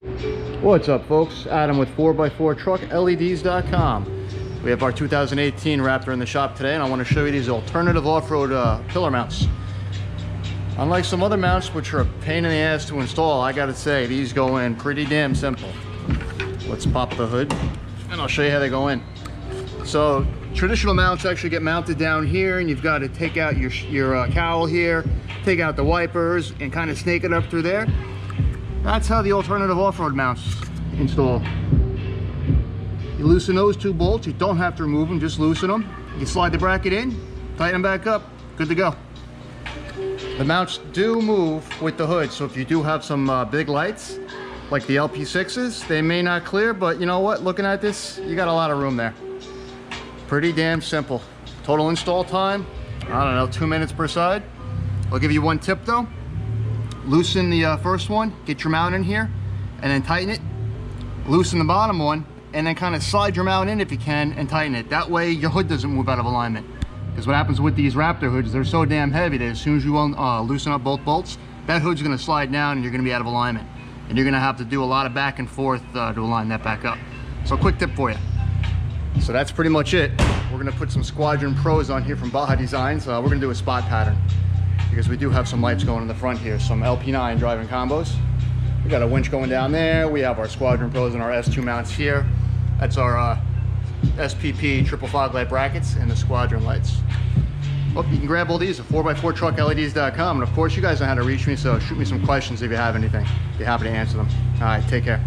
What's up, folks? Adam with 4x4TruckLEDs.com. We have our 2018 Raptor in the shop today, and I want to show you these alternative off-road pillar mounts. Unlike some other mounts which are a pain in the ass to install, I gotta say these go in pretty damn simple. Let's pop the hood and I'll show you how they go in. So traditional mounts actually get mounted down here, and you've got to take out your cowl here, take out the wipers, and kind of snake it up through there. That's how the alternative off-road mounts install. You loosen those two bolts. You don't have to remove them, just loosen them. You slide the bracket in, tighten them back up, good to go. The mounts do move with the hood, so if you do have some big lights, like the LP6s, they may not clear, but you know what? Looking at this, you got a lot of room there. Pretty damn simple. Total install time, I don't know, 2 minutes per side. I'll give you one tip though. Loosen the first one, get your mount in here, and then tighten it. Loosen the bottom one, and then kind of slide your mount in if you can, and tighten it. That way your hood doesn't move out of alignment. Because what happens with these Raptor hoods, they're so damn heavy that as soon as you loosen up both bolts, that hood's gonna slide down and you're gonna be out of alignment. And you're gonna have to do a lot of back and forth to align that back up. So quick tip for you. So that's pretty much it. We're gonna put some Squadron Pros on here from Baja Designs. We're gonna do a spot pattern, because we do have some lights going in the front here, some LP9 driving combos. We got a winch going down there. We have our Squadron Pros and our S2 mounts here. That's our SPP triple fog light brackets and the Squadron lights. Well, you can grab all these at 4x4TruckLEDs.com. And of course, you guys know how to reach me, so shoot me some questions if you have anything. Be happy to answer them. All right, take care.